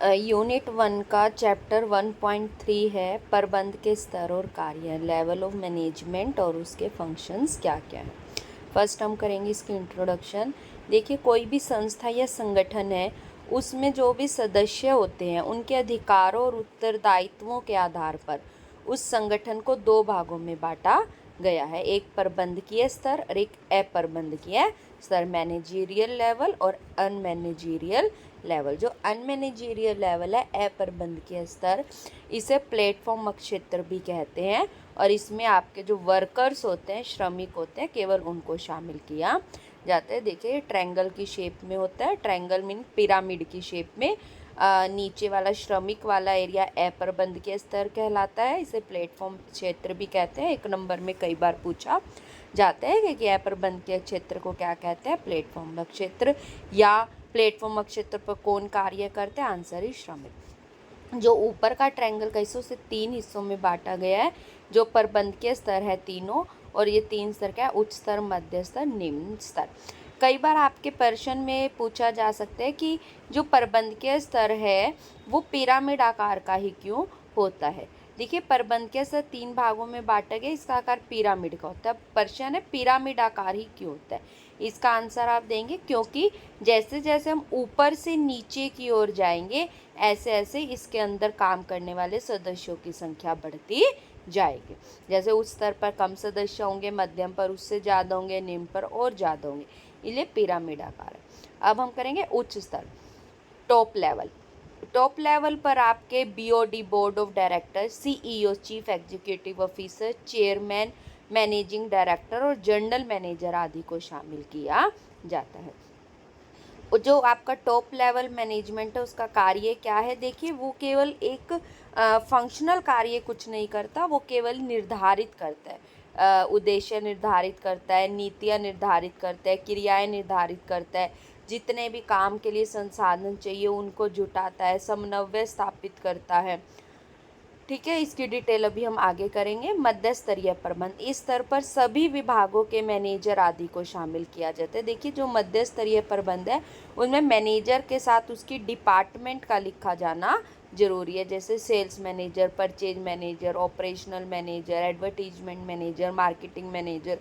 Unit 1 का chapter 1.3 है प्रबंध के स्तर और कार्य, लेवल ऑफ मैनेजमेंट और उसके फंक्शंस क्या क्या हैं। फर्स्ट हम करेंगे इसकी इंट्रोडक्शन। देखिए, कोई भी संस्था या संगठन है, उसमें जो भी सदस्य होते हैं उनके अधिकारों और उत्तरदायित्वों के आधार पर उस संगठन को दो भागों में बांटा गया है। एक प्रबंधकीय स्तर और एक अप्रबंधकीय स्तर, मैनेजरियल लेवल और अनमैनेजरियल लेवल। जो अनमैनेजरियल लेवल है, अप्रबंधकीय स्तर, इसे प्लेटफॉर्म क्षेत्र भी कहते हैं और इसमें आपके जो वर्कर्स होते हैं, श्रमिक होते हैं, केवल उनको शामिल किया जाता है। देखिए, ट्रायंगल की शेप में होता है, ट्रायंगल मीन पिरामिड की शेप में। नीचे वाला श्रमिक वाला एरिया अप्रबंधकीय स्तर कहलाता है, इसे प्लेटफॉर्म क्षेत्र भी कहते हैं। 1 नंबर में कई बार पूछा जाता है कि अप्रबंधकीय क्षेत्र को क्या कहते हैं, प्लेटफॉर्म क्षेत्र। या प्लेटफॉर्म क्षेत्र पर कौन कार्य करते हैं, आंसर ही श्रमिक। जो ऊपर का ट्रायंगल कैसे उसे 3 हिस्सों में बांटा गया है। जो प्रबंधकीय स्तर है तीनों, और ये 3 स्तर क्या है, उच्च स्तर, मध्य स्तर, निम्न स्तर। कई बार आपके प्रश्न में पूछा जा सकता है कि जो प्रबंधकीय स्तर है वो पिरामिड आकार का ही क्यों होता है। देखिए, प्रबंधकीय स्तर 3 भागों में बांटा गया, इसका आकार पिरामिड का होता है। प्रश्न है पिरामिड आकार ही क्यों होता है। इसका आंसर आप देंगे क्योंकि जैसे जैसे हम ऊपर से नीचे की ओर जाएंगे, ऐसे ऐसे इसके अंदर काम करने वाले सदस्यों की संख्या बढ़ती जाएगी। जैसे उच्च स्तर पर कम सदस्य होंगे, मध्यम पर उससे ज़्यादा होंगे, निम्न पर और ज़्यादा होंगे, इसलिए पिरामिड आकार है। अब हम करेंगे उच्च स्तर, टॉप लेवल। टॉप लेवल पर आपके BOD, board of director, CEO, chief executive officer, chairman, managing director और जनरल मैनेजर आदि को शामिल किया जाता है। जो आपका टॉप लेवल मैनेजमेंट है, उसका कार्य क्या है। देखिए, वो केवल एक फंक्शनल कार्य कुछ नहीं करता, वो केवल निर्धारित करता है, उद्देश्य निर्धारित करता है, नीतियाँ निर्धारित करता है, क्रियाएं निर्धारित करता है, जितने भी काम के लिए संसाधन चाहिए उनको जुटाता है, समन्वय स्थापित करता है। ठीक है, इसकी डिटेल अभी हम आगे करेंगे। मध्य स्तरीय प्रबंध, इस स्तर पर सभी विभागों के मैनेजर आदि को शामिल किया जाता है। देखिए, जो मध्य स्तरीय प्रबंध है उनमें मैनेजर के साथ उसकी डिपार्टमेंट का लिखा जाना जरूरी है। जैसे sales manager, purchase manager, operational manager, advertisement manager, marketing manager.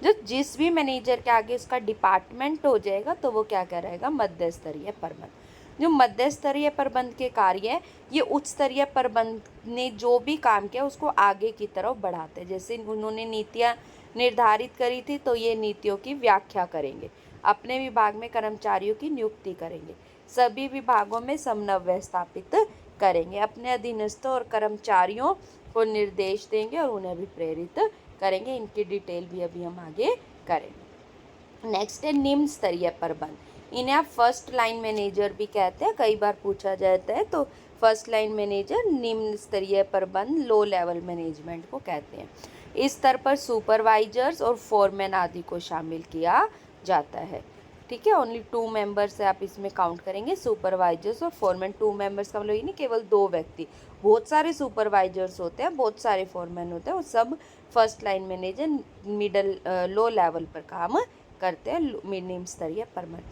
जो जिस भी मैनेजर के आगे उसका डिपार्टमेंट हो जाएगा तो वो क्या कहलाएगा, मध्य स्तरीय प्रबंध। जो मध्य स्तरीय प्रबंध के कार्य है, ये उच्च स्तरीय प्रबंध ने जो भी काम किया उसको आगे की तरफ बढ़ाते हैं। जैसे उन्होंने नीतियाँ निर्धारित करी थी तो ये नीतियों की व्याख्या करेंगे, अपने विभाग में कर्मचारियों की नियुक्ति करेंगे, सभी विभागों में समन्वय स्थापित करेंगे, अपने अधीनस्थों और कर्मचारियों को निर्देश देंगे और उन्हें भी प्रेरित करेंगे। इनकी डिटेल भी अभी हम आगे करेंगे। नेक्स्ट है निम्न स्तरीय प्रबंध, इन्हें आप फर्स्ट लाइन मैनेजर भी कहते हैं, कई बार पूछा जाता है। तो फर्स्ट लाइन मैनेजर, निम्न स्तरीय प्रबंध, लो लेवल मैनेजमेंट को कहते हैं। इस स्तर पर सुपरवाइजर्स और फोरमैन आदि को शामिल किया जाता है। ठीक है, ओनली 2 मेंबर्स से आप इसमें काउंट करेंगे, सुपरवाइजर्स और फोरमैन। 2 मेंबर्स का मतलब ये नहीं केवल 2 व्यक्ति, बहुत सारे सुपरवाइजर्स होते हैं, बहुत सारे फोरमैन होते हैं, वो सब first line manager middle low level पर काम करते हैं। निम्न स्तरीय प्रबंध,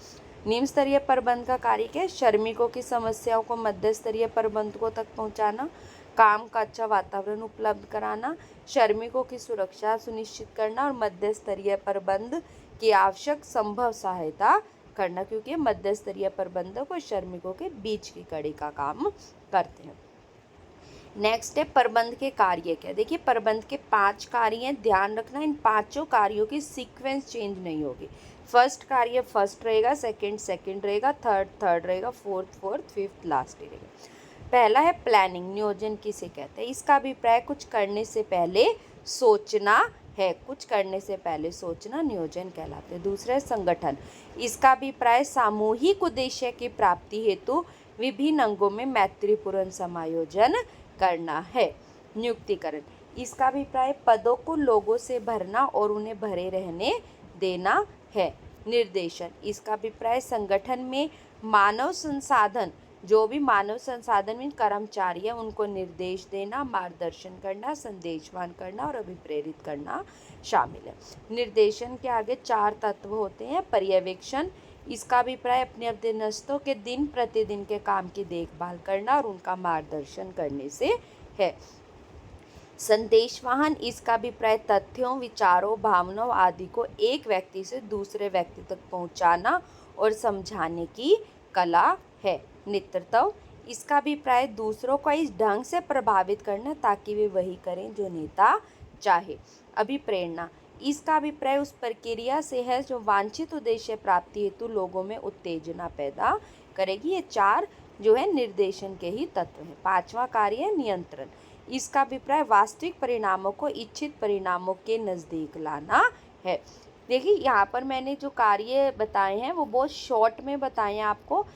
निम्न स्तरीय प्रबंध का कार्य क्या है, श्रमिकों की समस्याओं को मध्य स्तरीय प्रबंधकों तक पहुंचाना, काम का अच्छा वातावरण उपलब्ध कराना, श्रमिकों की सुरक्षा सुनिश्चित करना और मध्य स्तरीय प्रबंध की आवश्यक संभव सहायता करना, क्योंकि मध्य स्तरीय प्रबंधक और श्रमिकों के बीच की कड़ी का काम करते हैं। नेक्स्ट है प्रबंध के कार्य क्या। देखिए, प्रबंध के 5 कार्य हैं, ध्यान रखना इन पांचों कार्यों की सीक्वेंस चेंज नहीं होगी। फर्स्ट कार्य फर्स्ट रहेगा, सेकंड सेकंड रहेगा, थर्ड थर्ड रहेगा, फोर्थ फोर्थ, फिफ्थ लास्ट रहेगा। पहला है प्लानिंग, नियोजन किसे कहते हैं। इसका अभिप्राय कुछ करने से पहले सोचना है, कुछ करने से पहले सोचना नियोजन कहलाते हैं। दूसरा है संगठन, इसका अभिप्राय सामूहिक उद्देश्य की प्राप्ति हेतु विभिन्न अंगों में मैत्रीपूर्ण समायोजन करना है। नियुक्तिकरण, इसका अभिप्राय पदों को लोगों से भरना और उन्हें भरे रहने देना है। निर्देशन, इसका अभिप्राय संगठन में मानव संसाधन, जो भी मानव संसाधन में कर्मचारी है उनको निर्देश देना, मार्गदर्शन करना, संदेशवान करना और अभिप्रेरित करना शामिल है। निर्देशन के आगे 4 तत्व होते हैं, पर्यवेक्षण, इसका अभिप्राय अपने अधीनस्थों के दिन प्रतिदिन के काम की देखभाल करना और उनका मार्गदर्शन करने से है। संदेशवाहन इसका अभिप्राय तथ्यों, विचारों, भावनाओं आदि को एक व्यक्ति से दूसरे व्यक्ति तक पहुंचाना और समझाने की कला है। नेतृत्व इसका अभिप्राय दूसरों को इस ढंग से प्रभावित करना ताकि वे वही करें जो नेता चाहे। अभिप्रेरणा इसका अभिप्राय उस प्रक्रिया से है जो वांछित उद्देश्य प्राप्ति हेतु लोगों में उत्तेजना पैदा करेगी। ये 4 जो है निर्देशन के ही तत्व हैं। 5वां कार्य है नियंत्रण। इसका अभिप्राय वास्तविक परिणामों को इच्छित परिणामों के नज़दीक लाना है। देखिए यहाँ पर मैंने जो कार्य बताए हैं वो बहुत शॉर्ट में बताए हैं आपको।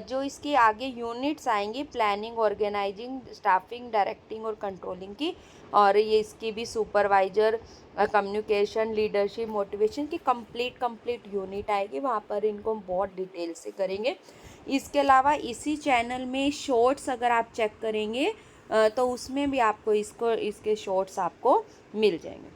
जो इसके आगे यूनिट्स आएंगी प्लानिंग, ऑर्गेनाइजिंग, स्टाफिंग, डायरेक्टिंग और कंट्रोलिंग की, और ये इसकी भी सुपरवाइजर, कम्युनिकेशन, लीडरशिप, मोटिवेशन की कंप्लीट यूनिट आएगी। वहाँ पर इनको हम बहुत डिटेल से करेंगे। इसके अलावा इसी चैनल में शॉर्ट्स अगर आप चेक करेंगे तो उसमें भी आपको इसके शॉर्ट्स आपको मिल जाएंगे।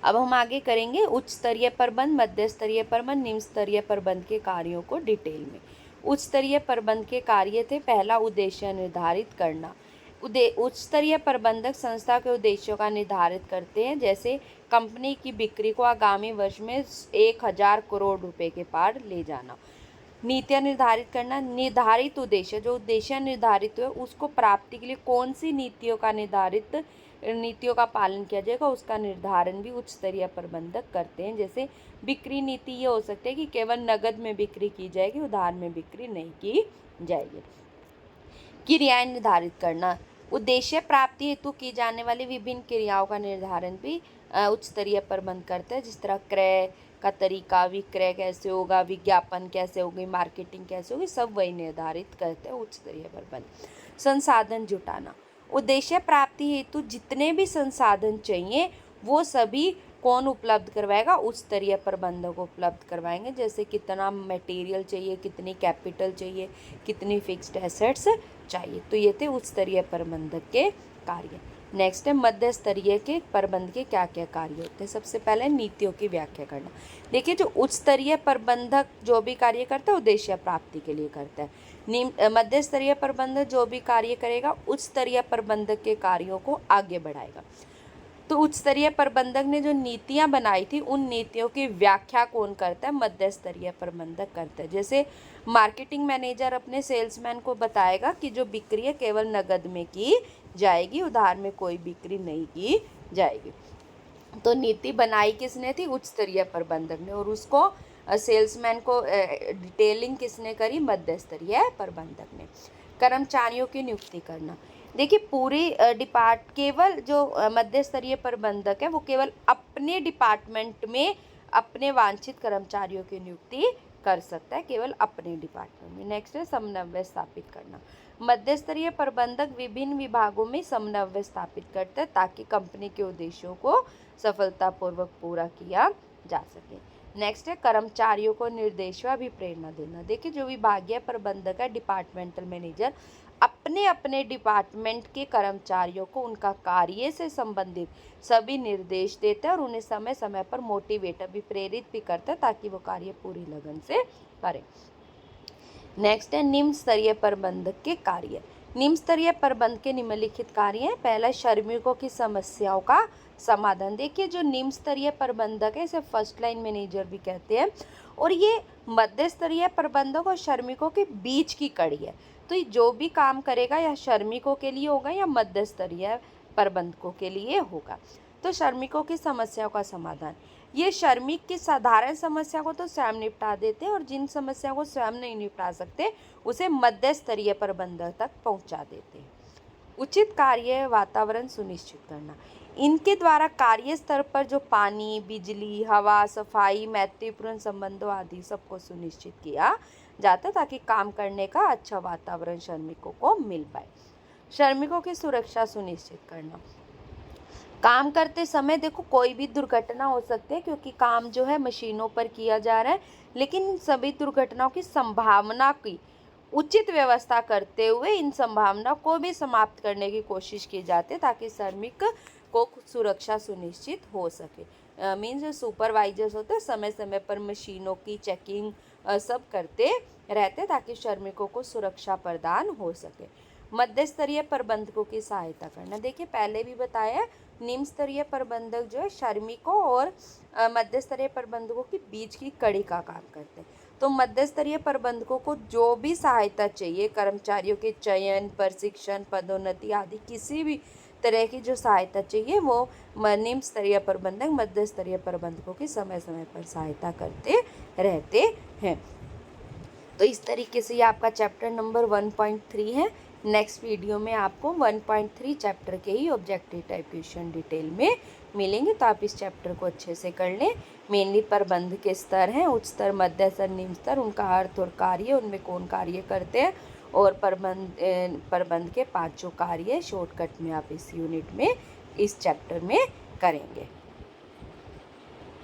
अब हम आगे करेंगे उच्च स्तरीय प्रबंध, मध्य स्तरीय प्रबंध, निम्न स्तरीय प्रबंध के कार्यों को डिटेल में। उच्च स्तरीय प्रबंध के कार्य थे, पहला उद्देश्य निर्धारित करना। उच्च स्तरीय प्रबंधक संस्था के उद्देश्यों का निर्धारित करते हैं, जैसे कंपनी की बिक्री को आगामी वर्ष में 1000 करोड़ रुपए के पार ले जाना। नीतियाँ निर्धारित करना, निर्धारित उद्देश्य, जो उद्देश्य निर्धारित हुए उसको प्राप्ति के लिए कौन सी नीतियों का पालन किया जाएगा उसका निर्धारण भी उच्च स्तरीय प्रबंधक करते हैं। जैसे बिक्री नीति ये हो सकती है कि केवल नगद में बिक्री की जाएगी, उधार में बिक्री नहीं की जाएगी। क्रियाएं निर्धारित करना, उद्देश्य प्राप्ति हेतु की जाने वाली विभिन्न क्रियाओं का निर्धारण भी उच्च स्तरीय प्रबंध करता है। जिस तरह क्रय का तरीका, विक्रय कैसे होगा, विज्ञापन कैसे होगी, मार्केटिंग कैसे होगी, सब वही निर्धारित करते हैं उच्च स्तरीय प्रबंध। संसाधन जुटाना, उद्देश्य प्राप्ति हेतु जितने भी संसाधन चाहिए वो सभी कौन उपलब्ध करवाएगा, उच्च स्तरीय प्रबंधक उपलब्ध करवाएंगे। जैसे कितना मटेरियल चाहिए, कितनी कैपिटल चाहिए, कितनी फिक्स्ड एसेट्स चाहिए, तो ये थे उच्च स्तरीय प्रबंधक के कार्य। नेक्स्ट है मध्य स्तरीय के प्रबंध के क्या क्या कार्य होते हैं। सबसे पहले नीतियों की व्याख्या करना। देखिए जो उच्च स्तरीय प्रबंधक जो भी कार्य करता है उद्देश्य प्राप्ति के लिए करता है। मध्य स्तरीय प्रबंधक जो भी कार्य करेगा उच्च स्तरीय प्रबंधक के कार्यों को आगे बढ़ाएगा। तो उच्च स्तरीय प्रबंधक ने जो नीतियां बनाई थी उन नीतियों की व्याख्या कौन करता है, मध्य स्तरीय प्रबंधक करता है। जैसे मार्केटिंग मैनेजर अपने सेल्समैन को बताएगा कि जो बिक्री है केवल नगद में की जाएगी, उधार में कोई बिक्री नहीं की जाएगी। तो नीति बनाई किसने थी, उच्च स्तरीय प्रबंधक ने, और उसको सेल्समैन को डिटेलिंग किसने करी, मध्य स्तरीय प्रबंधक ने। कर्मचारियों की नियुक्ति करना, देखिए पूरी केवल जो मध्य स्तरीय प्रबंधक है वो केवल अपने डिपार्टमेंट में अपने वांछित कर्मचारियों की नियुक्ति कर सकता है, केवल अपने डिपार्टमेंट में। नेक्स्ट है समन्वय स्थापित करना। मध्य स्तरीय प्रबंधक विभिन्न विभागों में समन्वय स्थापित करते हैं ताकि कंपनी के उद्देश्यों को सफलतापूर्वक पूरा किया जा सके। नेक्स्ट है कर्मचारियों को निर्देश व अभिप्रेरणा देना। देखिए जो विभागीय प्रबंधक है, डिपार्टमेंटल मैनेजर, अपने अपने डिपार्टमेंट के कर्मचारियों को उनका कार्य से संबंधित सभी निर्देश देते हैं और उन्हें समय समय पर मोटिवेट भी प्रेरित भी करते हैं ताकि वो कार्य पूरी लगन से करें। नेक्स्ट है निम्न स्तरीय प्रबंधक के कार्य। निम्न स्तरीय प्रबंध के निम्नलिखित कार्य हैं। पहला, श्रमिकों की समस्याओं का समाधान। देखिए जो निम्न स्तरीय प्रबंधक है इसे फर्स्ट लाइन मैनेजर भी कहते हैं, और ये मध्य स्तरीय प्रबंधक और श्रमिकों के बीच की कड़ी है। तो ये जो भी काम करेगा या श्रमिकों के लिए होगा या मध्य स्तरीय प्रबंधकों के लिए होगा। तो श्रमिकों की समस्याओं का समाधान, ये श्रमिक की साधारण समस्या को तो स्वयं निपटा देते हैं और जिन समस्याओं को स्वयं नहीं निपटा सकते उसे मध्य स्तरीय प्रबंधक तक पहुंचा देते हैं। उचित कार्य वातावरण सुनिश्चित करना, इनके द्वारा कार्य स्तर पर जो पानी, बिजली, हवा, सफाई, मैत्रीपूर्ण संबंधों आदि सबको सुनिश्चित किया जाता है ताकि काम करने का अच्छा वातावरण श्रमिकों को मिल पाए। श्रमिकों की सुरक्षा सुनिश्चित करना, काम करते समय देखो कोई भी दुर्घटना हो सकती है क्योंकि काम जो है मशीनों पर किया जा रहा है, लेकिन सभी दुर्घटनाओं की संभावना की उचित व्यवस्था करते हुए इन संभावना को भी समाप्त करने की कोशिश की जाती है ताकि श्रमिक को सुरक्षा सुनिश्चित हो सके। मीन्स जो सुपरवाइजर्स होते हैं समय समय पर मशीनों की चेकिंग सब करते रहते ताकि श्रमिकों को सुरक्षा प्रदान हो सके। मध्य स्तरीय प्रबंधकों की सहायता करना, देखिए पहले भी बताया, निम्न स्तरीय प्रबंधक जो है श्रमिकों और मध्य स्तरीय प्रबंधकों के बीच की कड़ी का काम करते हैं। तो मध्य स्तरीय प्रबंधकों को जो भी सहायता चाहिए, कर्मचारियों के चयन, प्रशिक्षण, पदोन्नति आदि किसी भी तरह की जो सहायता चाहिए वो निम्न स्तरीय प्रबंधक मध्य स्तरीय प्रबंधकों की समय समय पर सहायता करते रहते हैं। तो इस तरीके से ये आपका चैप्टर नंबर 1.3 है। नेक्स्ट वीडियो में आपको 1.3 चैप्टर के ही ऑब्जेक्टिव टाइप क्वेश्चन डिटेल में मिलेंगे, तो आप इस चैप्टर को अच्छे से कर लें। मेनली प्रबंध के स्तर हैं, उच्च स्तर, मध्य स्तर, निम्न स्तर, उनका अर्थ और कार्य, उनमें कौन कार्य करते हैं, और प्रबंध के 5 जो कार्य शॉर्टकट में आप इस यूनिट में इस चैप्टर में करेंगे।